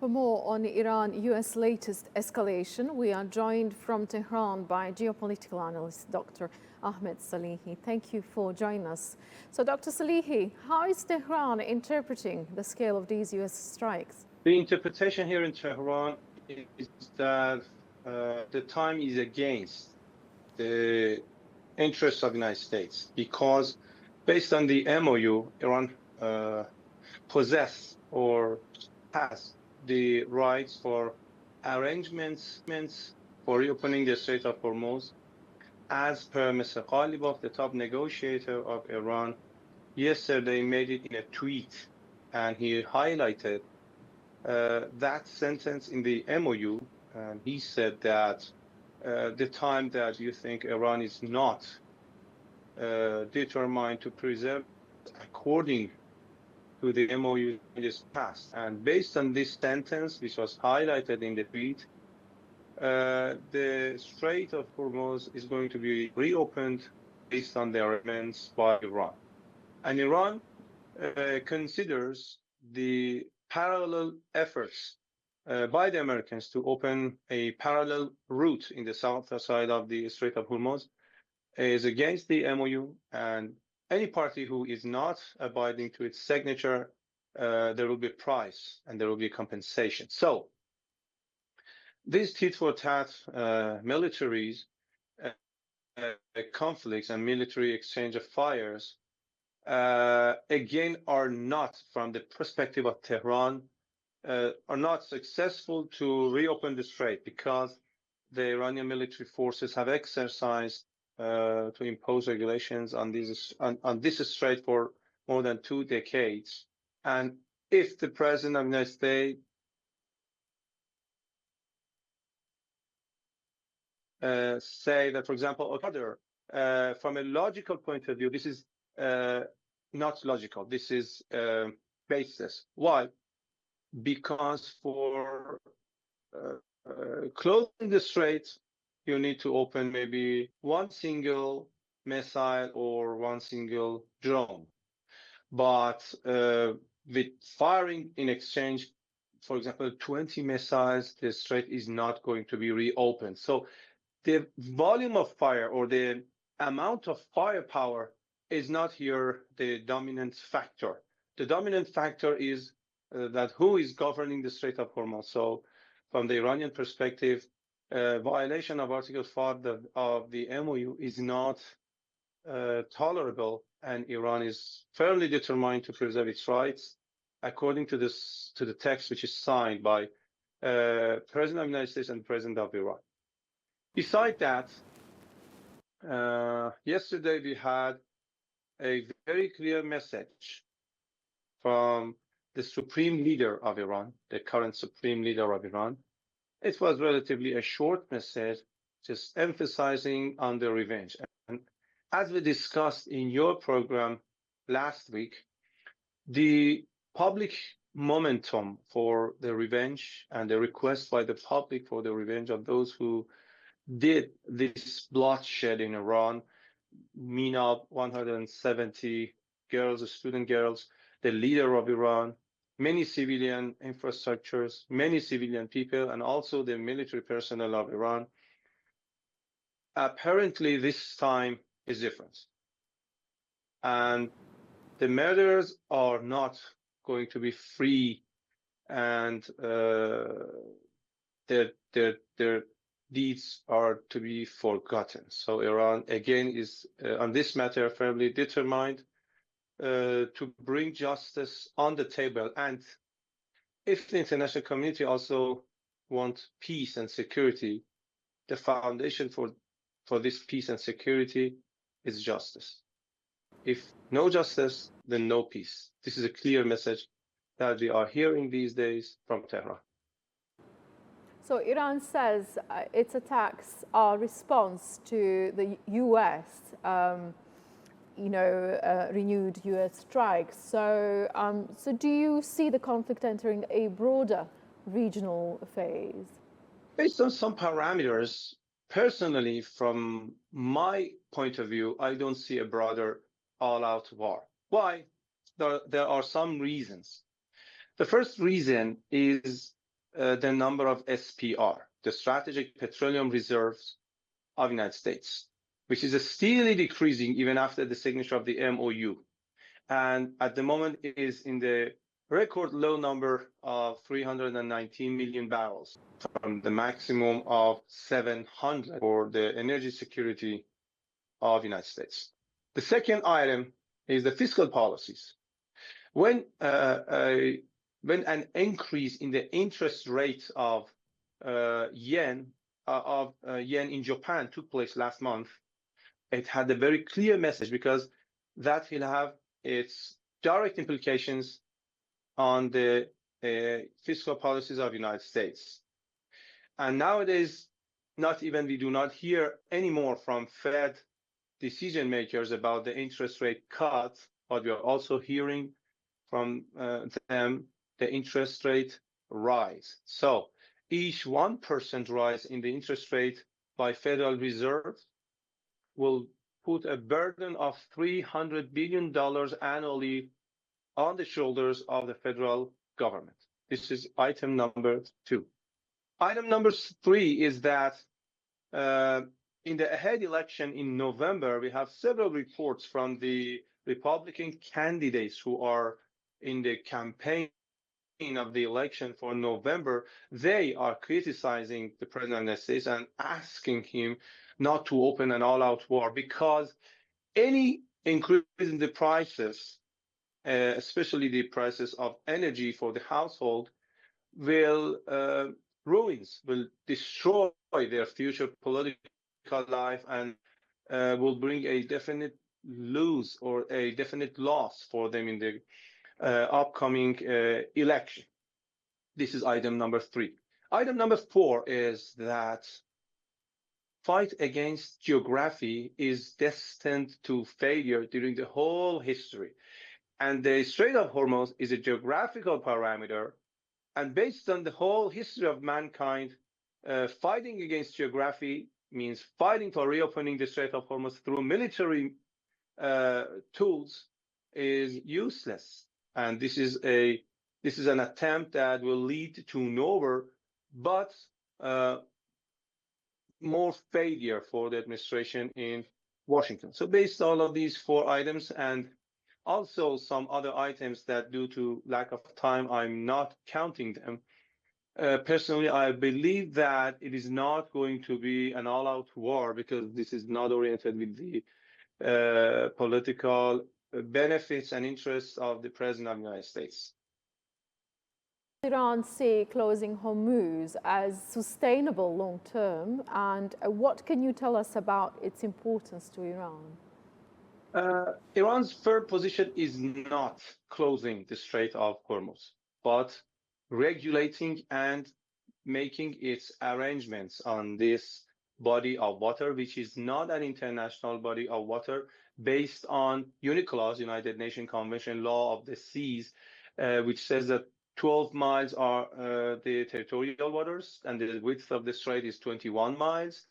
For more on Iran-US latest escalation, we are joined from Tehran by geopolitical analyst Dr. Ahmed Salehi. Thank you for joining us. So, Dr. Salehi, how is Tehran interpreting the scale of these US strikes? The interpretation here in Tehran is that the time is against the interests of the United States because based on the MOU, Iran possesses or has the rights for arrangements for reopening the Strait of Hormuz, as per Mr. Ghalibaf, the top negotiator of Iran, yesterday made it in a tweet, and he highlighted that sentence in the MOU, and he said that the time that you think Iran is not determined to preserve according to the MOU is passed. And based on this sentence, which was highlighted in the tweet, the Strait of Hormuz is going to be reopened based on the arrangements by Iran. And Iran considers the parallel efforts by the Americans to open a parallel route in the south side of the Strait of Hormuz is against the MOU, and any party who is not abiding to its signature, there will be a price and there will be compensation. So these tit-for-tat militaries, conflicts and military exchange of fires, again, are not, from the perspective of Tehran, are not successful to reopen the strait because the Iranian military forces have exercised to impose regulations on this strait for more than 2 decades. And if the President of the United States say that, for example, from a logical point of view, this is not logical. This is baseless. Why? Because for closing the strait, you need to open maybe one single missile or one single drone. But with firing in exchange, for example, 20 missiles, the strait is not going to be reopened. So the volume of fire or the amount of firepower is not here the dominant factor. The dominant factor is that who is governing the Strait of Hormuz. So from the Iranian perspective, violation of Article 5 of the MOU is not tolerable, and Iran is firmly determined to preserve its rights according to the text which is signed by President of the United States and President of Iran. Besides that, yesterday we had a very clear message from the supreme leader of Iran, the current supreme leader of Iran. It was relatively a short message, just emphasizing on the revenge. And as we discussed in your program last week, the public momentum for the revenge and the request by the public for the revenge of those who did this bloodshed in Iran, Mina, 170 girls, student girls, the leader of Iran, many civilian infrastructures, many civilian people, and also the military personnel of Iran. Apparently, this time is different. And the murderers are not going to be free, and their deeds are to be forgotten. So Iran, again, is on this matter firmly determined to bring justice on the table. And if the international community also wants peace and security, the foundation for this peace and security is justice. If no justice, then no peace. This is a clear message that we are hearing these days from Tehran. So Iran says its attacks are response to the U.S. Renewed U.S. strikes. So, so do you see the conflict entering a broader regional phase? Based on some parameters, personally, from my point of view, I don't see a broader all-out war. Why? There are some reasons. The first reason is the number of SPR, the Strategic Petroleum Reserves of the United States, which is steadily decreasing even after the signature of the MOU. And at the moment it is in the record low number of 319 million barrels from the maximum of 700 for the energy security of the United States. The second item is the fiscal policies. When an increase in the interest rate of yen in Japan took place last month, it had a very clear message because that will have its direct implications on the fiscal policies of the United States. And nowadays, we do not hear anymore from Fed decision makers about the interest rate cut, but we are also hearing from them the interest rate rise. So each 1% rise in the interest rate by Federal Reserve will put a burden of $300 billion annually on the shoulders of the federal government. This is item number 2. Item number 3 is that in the ahead election in November, we have several reports from the Republican candidates who are in the campaign of the election for November. They are criticizing the President of the United States and asking him not to open an all-out war because any increase in the prices, especially the prices of energy for the household, will destroy their future political life and will bring a definite lose or a definite loss for them in the upcoming election. This is item number 3. Item number 4 is that fight against geography is destined to failure during the whole history. And the Strait of Hormuz is a geographical parameter. And based on the whole history of mankind, fighting against geography means fighting for reopening the Strait of Hormuz through military tools is useless. And this is an attempt that will lead to nowhere, but more failure for the administration in Washington. So based on all of these 4 items and also some other items that due to lack of time, I'm not counting them. Personally, I believe that it is not going to be an all-out war because this is not oriented with the political benefits and interests of the President of the United States. Iran see closing Hormuz as sustainable long term, and what can you tell us about its importance to Iran? Iran's firm position is not closing the Strait of Hormuz, but regulating and making its arrangements on this body of water, which is not an international body of water, based on UNCLOS, United Nations Convention Law of the Seas, which says that 12 miles are the territorial waters, and the width of the strait is 21 miles.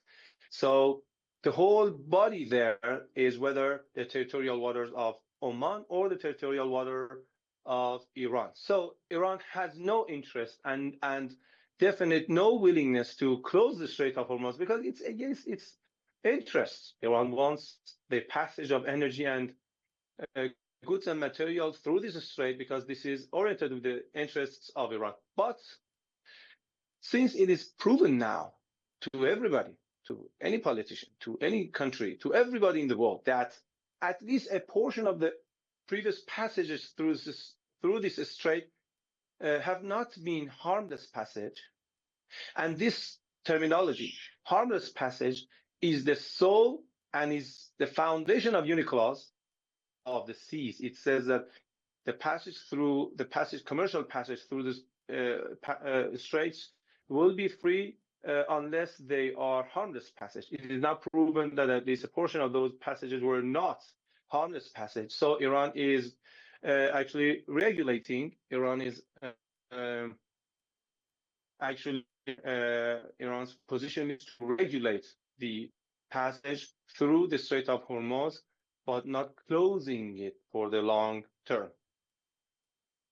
So the whole body there is whether the territorial waters of Oman or the territorial water of Iran. So Iran has no interest and definite no willingness to close the Strait of Hormuz because it's against its interests. Iran wants the passage of energy and goods and materials through this strait because this is oriented with the interests of Iran. But since it is proven now to everybody, to any politician, to any country, to everybody in the world, that at least a portion of the previous passages through this strait have not been harmless passage. And this terminology, harmless passage, is the soul and is the foundation of UNCLOS of the seas. It says that commercial passage through the straits will be free unless they are harmless passage. It is not proven that at least a portion of those passages were not harmless passage. So Iran is actually regulating. Iran's position is to regulate the passage through the Strait of Hormuz, but not closing it for the long term.